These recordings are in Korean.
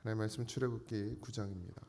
하나님의 말씀 출애굽기 9장입니다.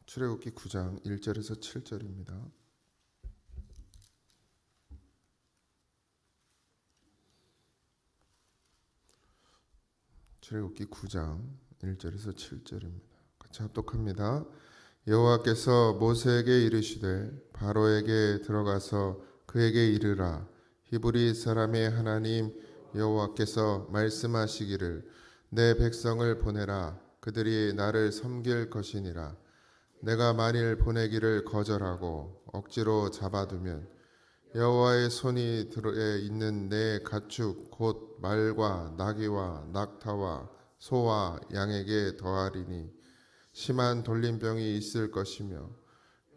출애굽기 9장 1절에서 7절입니다. 출애굽기 9장 1절에서 7절입니다. 같이 합독합니다. 여호와께서 모세에게 이르시되 바로에게 들어가서 그에게 이르라. 히브리 사람의 하나님 여호와께서 말씀하시기를 내 백성을 보내라. 그들이 나를 섬길 것이니라. 내가 만일 보내기를 거절하고 억지로 잡아두면 여호와의 손이 들에 있는 내 가축 곧 말과 나귀와 낙타와 소와 양에게 더하리니 심한 돌림병이 있을 것이며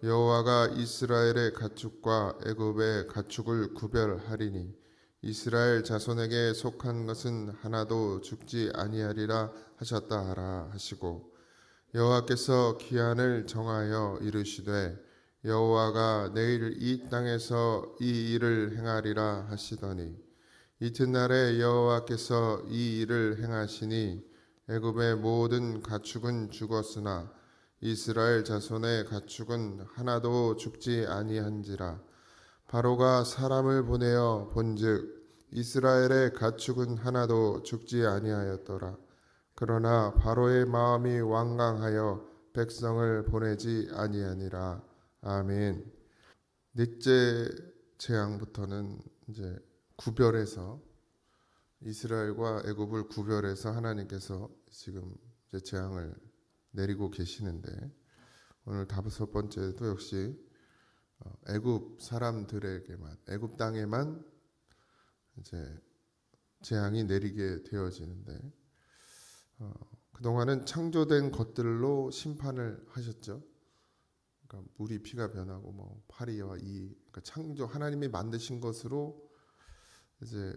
여호와가 이스라엘의 가축과 애굽의 가축을 구별하리니 이스라엘 자손에게 속한 것은 하나도 죽지 아니하리라 하셨다 하라 하시고 여호와께서 기한을 정하여 이르시되 여호와가 내일 이 땅에서 이 일을 행하리라 하시더니 이튿날에 여호와께서 이 일을 행하시니 애굽의 모든 가축은 죽었으나 이스라엘 자손의 가축은 하나도 죽지 아니한지라. 바로가 사람을 보내어 본즉 이스라엘의 가축은 하나도 죽지 아니하였더라. 그러나 바로의 마음이 완강하여 백성을 보내지 아니하니라. 아멘. 넷째 재앙부터는 이제 구별해서 이스라엘과 애굽을 구별해서 하나님께서 지금 이제 재앙을 내리고 계시는데 오늘 다섯 번째도 역시 애굽 사람들에게만 애굽 땅에만 이제 재앙이 내리게 되어지는데 그동안은 창조된 것들로 심판을 하셨죠. 그러니까 물이 피가 변하고 뭐 파리와 그러니까 창조 하나님이 만드신 것으로 이제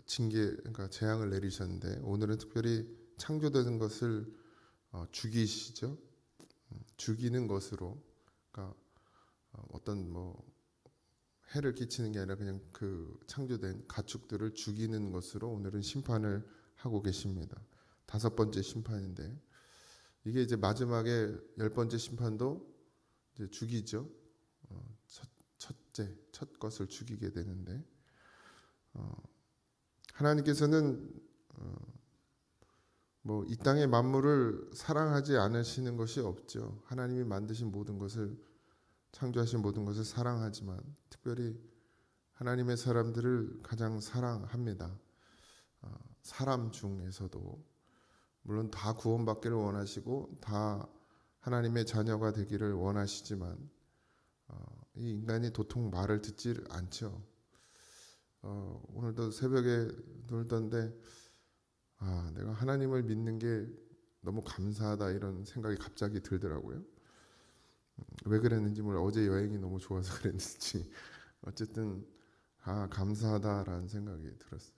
그러니까 재앙을 내리셨는데 오늘은 특별히 창조되는 것을 죽이시죠. 죽이는 것으로, 그러니까 어떤 뭐 해를 끼치는 게 아니라 그냥 그 창조된 가축들을 죽이는 것으로 오늘은 심판을 하고 계십니다. 다섯 번째 심판인데 이게 이제 마지막에 열 번째 심판도 이제 죽이죠. 첫 것을 죽이게 되는데 하나님께서는 뭐 이 땅의 만물을 사랑하지 않으시는 것이 없죠. 하나님이 만드신 모든 것을 창조하신 모든 것을 사랑하지만 특별히 하나님의 사람들을 가장 사랑합니다. 사람 중에서도 물론 다 구원받기를 원하시고 다 하나님의 자녀가 되기를 원하시지만 이 인간이 도통 말을 듣지 않죠. 오늘도 새벽에 놀던데 내가 하나님을 믿는 게 너무 감사하다 이런 생각이 갑자기 들더라고요. 왜 그랬는지 몰라. 어제 여행이 너무 좋아서 그랬는지 어쨌든 감사하다라는 생각이 들었어요.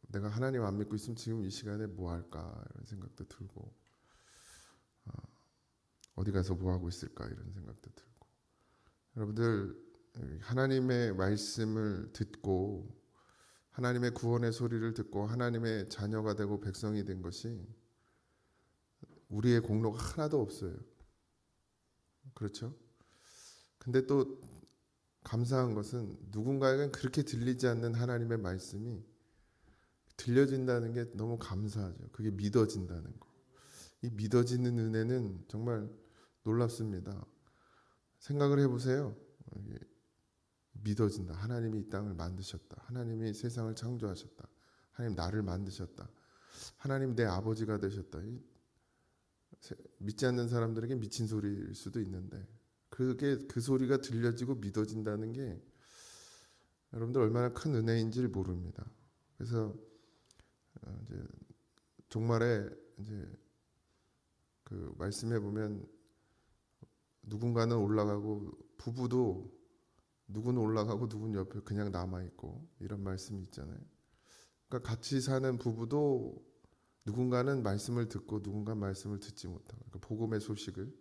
내가 하나님 안 믿고 있으면 지금 이 시간에 뭐 할까 이런 생각도 들고 어디 가서 뭐 하고 있을까 이런 생각도 들고 여러분들 하나님의 말씀을 듣고 하나님의 구원의 소리를 듣고 하나님의 자녀가 되고 백성이 된 것이 우리의 공로가 하나도 없어요. 그렇죠? 근데 또 감사한 것은 누군가에겐 그렇게 들리지 않는 하나님의 말씀이 들려진다는 게 너무 감사하죠. 그게 믿어진다는 거. 이 믿어지는 은혜는 정말 놀랍습니다. 생각을 해보세요. 믿어진다. 하나님이 이 땅을 만드셨다. 하나님이 세상을 창조하셨다. 하나님 나를 만드셨다. 하나님 내 아버지가 되셨다. 믿지 않는 사람들에게 미친 소리일 수도 있는데 그게 그 소리가 들려지고 믿어진다는 게 여러분들 얼마나 큰 은혜인지를 모릅니다. 그래서 이제 종말에 이제 그 말씀해 보면 누군가는 올라가고 부부도 누구는 올라가고 누구는 옆에 그냥 남아있고 이런 말씀이 있잖아요. 그러니까 같이 사는 부부도 누군가는 말씀을 듣고 누군가는 말씀을 듣지 못하고 그러니까 복음의 소식을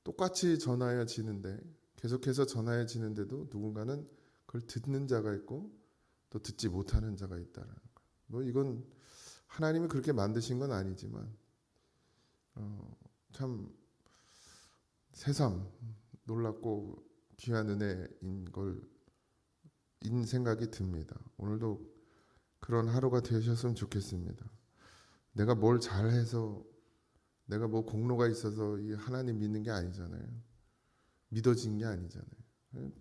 똑같이 전하여지는데 계속해서 전하여지는데도 누군가는 그걸 듣는 자가 있고 또 듣지 못하는 자가 있다는 거. 뭐 이건 하나님이 그렇게 만드신 건 아니지만 참 새삼 놀랍고 귀한 은혜인 인 생각이 듭니다. 오늘도 그런 하루가 되셨으면 좋겠습니다. 내가 뭘 잘해서 내가 뭐 공로가 있어서 이 하나님 믿는 게 아니잖아요. 믿어진 게 아니잖아요.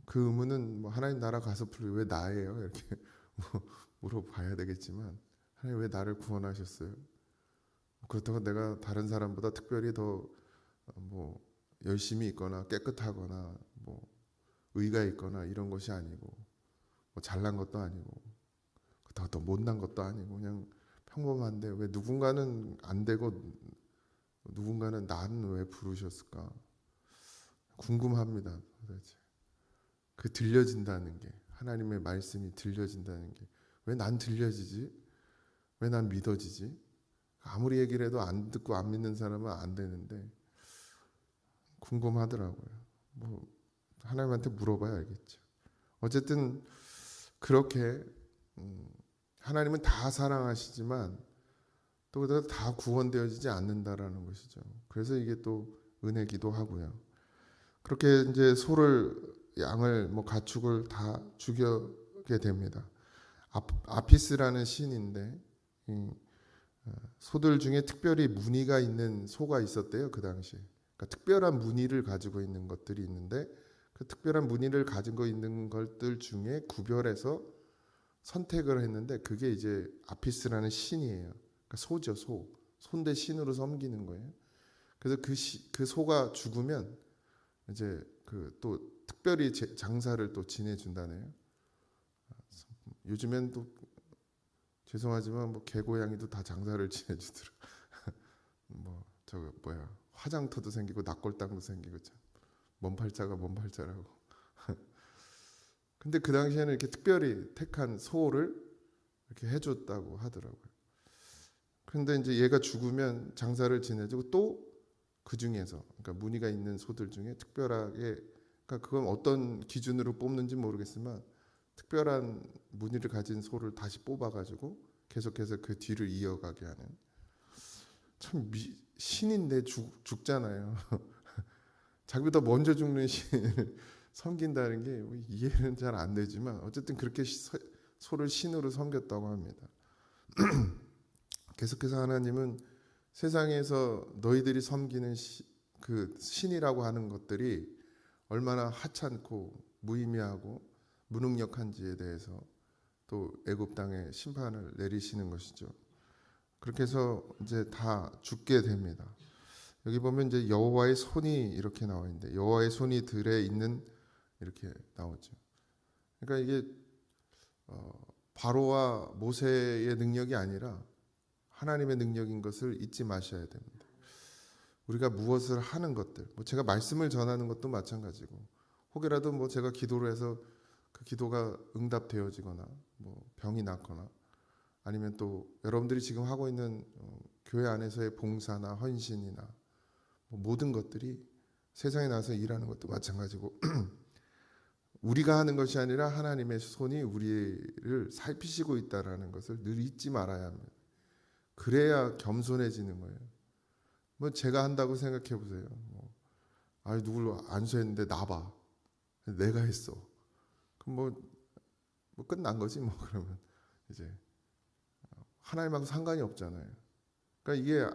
그 의문은 뭐 하나님 나라 가서 왜 나예요? 이렇게 물어봐야 되겠지만 하나님 왜 나를 구원하셨어요? 그렇다고 내가 다른 사람보다 특별히 더 뭐 열심히 있거나 깨끗하거나 뭐 의가 있거나 이런 것이 아니고 뭐 잘난 것도 아니고 그렇다고 더 못난 것도 아니고 그냥 평범한데 왜 누군가는 안 되고 누군가는 난 왜 부르셨을까 궁금합니다. 도대체 그 들려진다는 게 하나님의 말씀이 들려진다는 게 왜 난 들려지지? 왜 난 믿어지지? 아무리 얘기를 해도 안 듣고 안 믿는 사람은 안 되는데 궁금하더라고요. 뭐 하나님한테 물어봐야 알겠죠. 어쨌든 그렇게 하나님은 다 사랑하시지만 또 다 구원되어지지 않는다라는 것이죠. 그래서 이게 또 은혜기도 하고요. 그렇게 이제 양을 뭐 가축을 다 죽여게 됩니다. 아피스라는 신인데 소들 중에 특별히 무늬가 있는 소가 있었대요. 그 당시에. 그러니까 특별한 무늬를 가지고 있는 것들이 있는데 그 특별한 무늬를 가지고 있는 것들 중에 구별해서 선택을 했는데 그게 이제 아피스라는 신이에요. 그러니까 소죠, 소. 소인데 신으로 섬기는 거예요. 그래서 그 소가 죽으면 이제 그 또 특별히 장사를 또 지내준다네요. 요즘엔 또 죄송하지만 뭐 개고양이도 다 장사를 지내주더라. 뭐 저거 뭐야 화장터도 생기고 납골당도 생기고 참 먼팔자가 먼팔자라고. 근데 그 당시에는 이렇게 특별히 택한 소를 이렇게 해줬다고 하더라고요. 그런데 이제 얘가 죽으면 장사를 지내주고 또 그 중에서 그러니까 무늬가 있는 소들 중에 특별하게 그러니까 그건 어떤 기준으로 뽑는지 모르겠지만 특별한 무늬를 가진 소를 다시 뽑아가지고 계속해서 그 뒤를 이어가게 하는 참 신인데 죽잖아요. 자기보다 먼저 죽는 신을 섬긴다는 게 이해는 잘 안 되지만 어쨌든 그렇게 소를 신으로 섬겼다고 합니다. 계속해서 하나님은 세상에서 너희들이 섬기는 그 신이라고 하는 것들이 얼마나 하찮고 무의미하고 무능력한지에 대해서 또 애굽 땅에 심판을 내리시는 것이죠. 그렇게 해서 이제 다 죽게 됩니다. 여기 보면 이제 여호와의 손이 이렇게 나와 있는데 여호와의 손이 들에 있는 이렇게 나오죠. 그러니까 이게 바로와 모세의 능력이 아니라 하나님의 능력인 것을 잊지 마셔야 됩니다. 우리가 무엇을 하는 것들, 뭐 제가 말씀을 전하는 것도 마찬가지고, 혹여라도 뭐 제가 기도를 해서 그 기도가 응답되어지거나, 뭐 병이 낫거나, 아니면 또 여러분들이 지금 하고 있는 교회 안에서의 봉사나 헌신이나 뭐 모든 것들이 세상에 나서 일하는 것도 마찬가지고, 우리가 하는 것이 아니라 하나님의 손이 우리를 살피시고 있다라는 것을 늘 잊지 말아야 합니다. 그래야 겸손해지는 거예요. 뭐 제가 한다고 생각해 보세요. 누굴 안수했는데 나봐. 내가 했어. 그럼 뭐 끝난 거지 뭐 그러면 이제 하나님하고 상관이 없잖아요. 그러니까 이게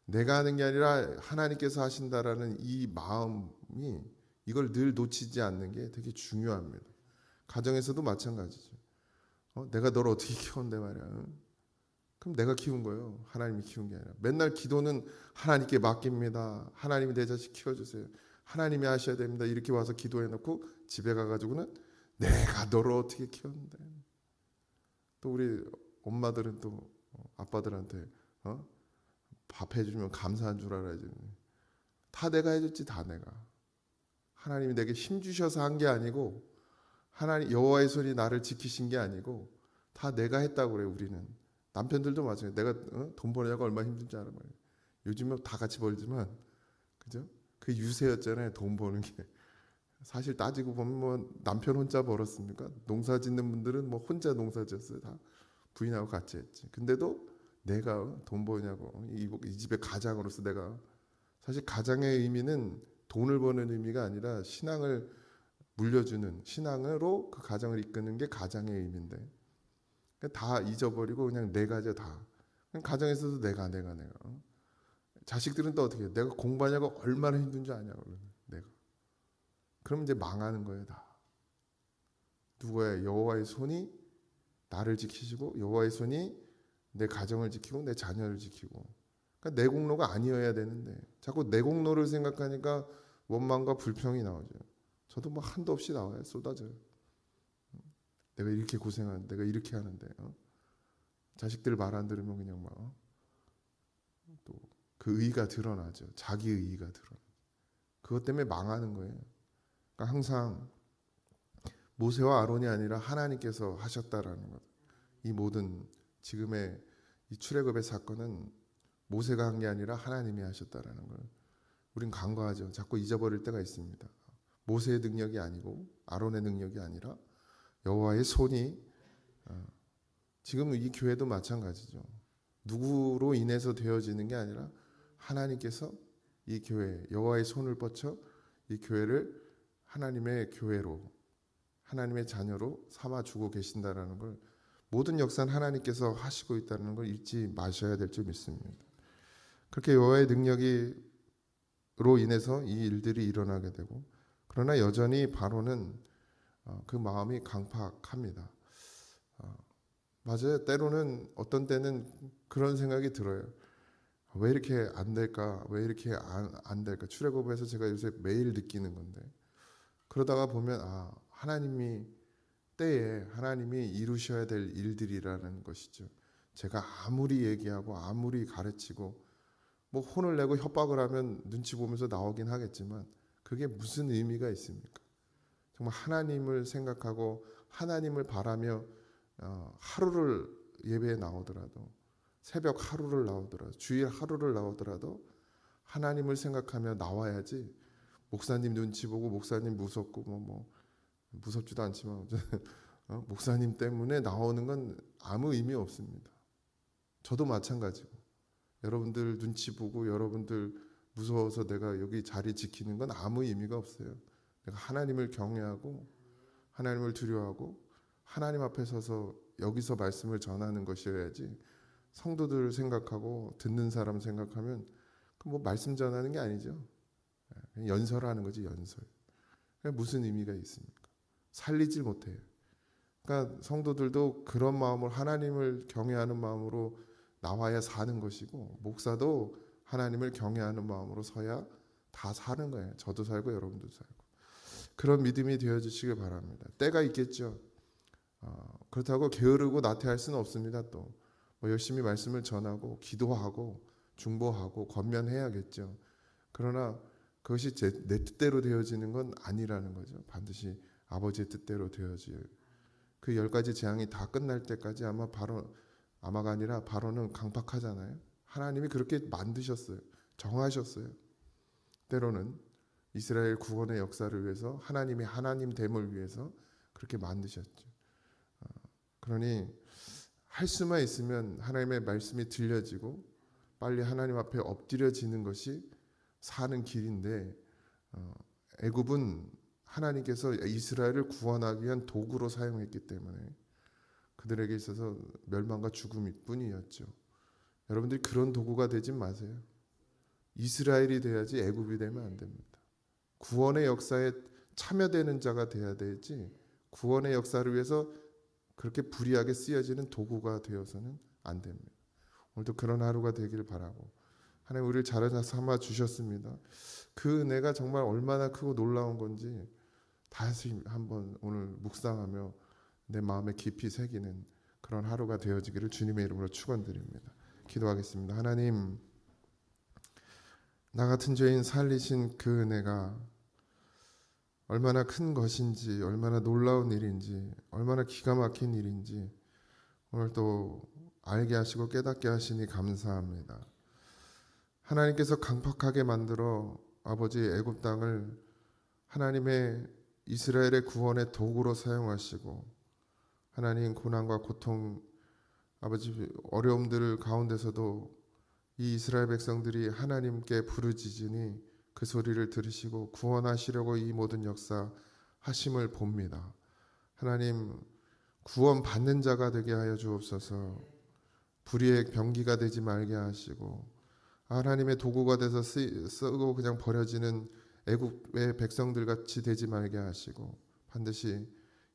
내가 하는 게 아니라 하나님께서 하신다라는 이 마음이 이걸 늘 놓치지 않는 게 되게 중요합니다. 가정에서도 마찬가지죠. 내가 너를 어떻게 키웠는데 말이야. 그럼 내가 키운 거예요. 하나님이 키운 게 아니라. 맨날 기도는 하나님께 맡깁니다. 하나님이 내 자식 키워주세요. 하나님이 하셔야 됩니다. 이렇게 와서 기도해놓고 집에 가가지고는 내가 너를 어떻게 키웠는데. 또 우리 엄마들은 또 아빠들한테 밥 해주면 감사한 줄 알아야지. 다 내가 해줬지 다 내가. 하나님이 내게 힘 주셔서 한 게 아니고 하나님 여호와의 손이 나를 지키신 게 아니고 다 내가 했다고 그래요. 우리는. 남편들도 마찬가지예요. 내가 돈 벌려고 얼마나 힘든지 알아 말이에요. 요즘은 다 같이 벌지만 그죠? 그 유세였잖아요. 돈 버는 게. 사실 따지고 보면 뭐 남편 혼자 벌었습니까? 농사 짓는 분들은 뭐 혼자 농사 지었어요. 다 부인하고 같이 했지. 근데도 내가 돈 버냐고 이 집의 가장으로서 내가 사실 가장의 의미는 돈을 버는 의미가 아니라 신앙을 물려주는 신앙으로 그 가정을 이끄는 게 가장의 의미인데 다 잊어버리고 그냥 내가죠 다. 그냥 가정에서도 내가. 자식들은 또 어떻게 해? 내가 공부하냐고 얼마나 힘든 줄 아냐고 내가. 그럼 이제 망하는 거예요 다. 누구야? 여호와의 손이 나를 지키시고 여호와의 손이 내 가정을 지키고 내 자녀를 지키고. 그러니까 내 공로가 아니어야 되는데 자꾸 내 공로를 생각하니까 원망과 불평이 나오죠. 저도 뭐 한도 없이 나와요. 쏟아져요. 내가 이렇게 고생하는데 내가 이렇게 하는데 자식들 말 안 들으면 그냥 막 또 그 의의가 드러나죠. 자기 의의가 드러나. 그것 때문에 망하는 거예요. 그러니까 항상 모세와 아론이 아니라 하나님께서 하셨다라는 것. 이 모든 지금의 이 출애굽의 사건은 모세가 한 게 아니라 하나님이 하셨다라는 걸 우린 간과하죠. 자꾸 잊어버릴 때가 있습니다. 모세의 능력이 아니고 아론의 능력이 아니라 여호와의 손이 지금 이 교회도 마찬가지죠. 누구로 인해서 되어지는 게 아니라 하나님께서 이 교회 여호와의 손을 뻗쳐 이 교회를 하나님의 교회로 하나님의 자녀로 삼아 주고 계신다라는 걸 모든 역사는 하나님께서 하시고 있다는 걸 잊지 마셔야 될 줄 믿습니다. 그렇게 여호와의 능력으로 인해서 이 일들이 일어나게 되고 그러나 여전히 바로는 그 마음이 강팍합니다. 맞아요. 때로는 어떤 때는 그런 생각이 들어요. 왜 이렇게 안 될까? 왜 이렇게 안 될까? 출애굽에서 제가 요새 매일 느끼는 건데 그러다가 보면 하나님이 때에 하나님이 이루셔야 될 일들이라는 것이죠. 제가 아무리 얘기하고 아무리 가르치고 뭐 혼을 내고 협박을 하면 눈치 보면서 나오긴 하겠지만 그게 무슨 의미가 있습니까? 정말 하나님을 생각하고 하나님을 바라며 하루를 예배에 나오더라도 새벽 하루를 나오더라도 주일 하루를 나오더라도 하나님을 생각하며 나와야지 목사님 눈치 보고 목사님 무섭고 뭐 무섭지도 않지만 목사님 때문에 나오는 건 아무 의미 없습니다. 저도 마찬가지고 여러분들 눈치 보고 여러분들 무서워서 내가 여기 자리 지키는 건 아무 의미가 없어요. 내가 하나님을 경외하고 하나님을 두려워하고 하나님 앞에 서서 여기서 말씀을 전하는 것이어야지 성도들 생각하고 듣는 사람 생각하면 그 뭐 말씀 전하는 게 아니죠. 그냥 연설하는 거지 연설. 무슨 의미가 있습니까? 살리질 못해요. 그러니까 성도들도 그런 마음으로 하나님을 경외하는 마음으로 나와야 사는 것이고 목사도 하나님을 경외하는 마음으로 서야 다 사는 거예요. 저도 살고 여러분도 살고. 그런 믿음이 되어주시길 바랍니다. 때가 있겠죠. 그렇다고 게으르고 나태할 수는 없습니다. 또 뭐 열심히 말씀을 전하고 기도하고 중보하고 권면해야겠죠. 그러나 그것이 내 뜻대로 되어지는 건 아니라는 거죠. 반드시 아버지의 뜻대로 되어질 그 10가지 재앙이 다 끝날 때까지 아마가 아니라 바로는 강팍하잖아요. 하나님이 그렇게 만드셨어요. 정하셨어요. 때로는 이스라엘 구원의 역사를 위해서 하나님이 하나님 됨을 위해서 그렇게 만드셨죠. 그러니 할 수만 있으면 하나님의 말씀이 들려지고 빨리 하나님 앞에 엎드려지는 것이 사는 길인데 애굽은 하나님께서 이스라엘을 구원하기 위한 도구로 사용했기 때문에 그들에게 있어서 멸망과 죽음일 뿐이었죠. 여러분들이 그런 도구가 되지 마세요. 이스라엘이 돼야지 애굽이 되면 안 됩니다. 구원의 역사에 참여되는 자가 돼야 되지 구원의 역사를 위해서 그렇게 불의하게 쓰여지는 도구가 되어서는 안 됩니다. 오늘도 그런 하루가 되기를 바라고 하나님 우리를 자녀 삼아 주셨습니다. 그 은혜가 정말 얼마나 크고 놀라운 건지 다시 한번 오늘 묵상하며 내 마음에 깊이 새기는 그런 하루가 되어지기를 주님의 이름으로 축원드립니다. 기도하겠습니다. 하나님 나 같은 죄인 살리신 그 은혜가 얼마나 큰 것인지 얼마나 놀라운 일인지 얼마나 기가 막힌 일인지 오늘 또 알게 하시고 깨닫게 하시니 감사합니다. 하나님께서 강팍하게 만들어 아버지 애굽 땅을 하나님의 이스라엘의 구원의 도구로 사용하시고 하나님 고난과 고통 아버지 어려움들 가운데서도 이 이스라엘 백성들이 하나님께 부르짖으니 그 소리를 들으시고 구원하시려고 이 모든 역사 하심을 봅니다. 하나님 구원 받는 자가 되게 하여 주옵소서. 불의의 병기가 되지 말게 하시고 하나님의 도구가 돼서 쓰고 그냥 버려지는 애국의 백성들 같이 되지 말게 하시고 반드시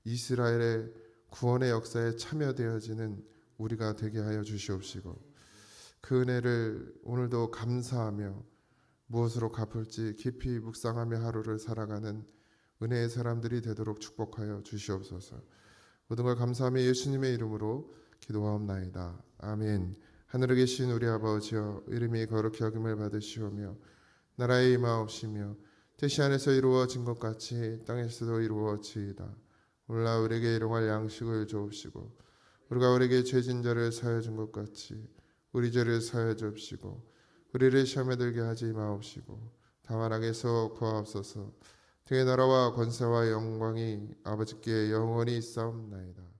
이스라엘의 구원의 역사에 참여되어지는 우리가 되게 하여 주시옵시고 그 은혜를 오늘도 감사하며 무엇으로 갚을지 깊이 묵상하며 하루를 살아가는 은혜의 사람들이 되도록 축복하여 주시옵소서. 모든 걸 감사하며 예수님의 이름으로 기도하옵나이다. 아멘. 하늘에 계신 우리 아버지여 이름이 거룩히 여김을 받으시오며 나라의 임하옵시며 뜻이 안에서 이루어진 것 같이 땅에서도 이루어지이다. 오늘날 우리에게 일용할 양식을 주옵시고 우리가 우리에게 죄진 자를 사하여 준 것 같이 우리 죄를 사하여 주옵시고 우리를 시험에 들게 하지 마옵시고 다만 악에서 구하옵소서. 주의 나라와 권세와 영광이 아버지께 영원히 있사옵나이다.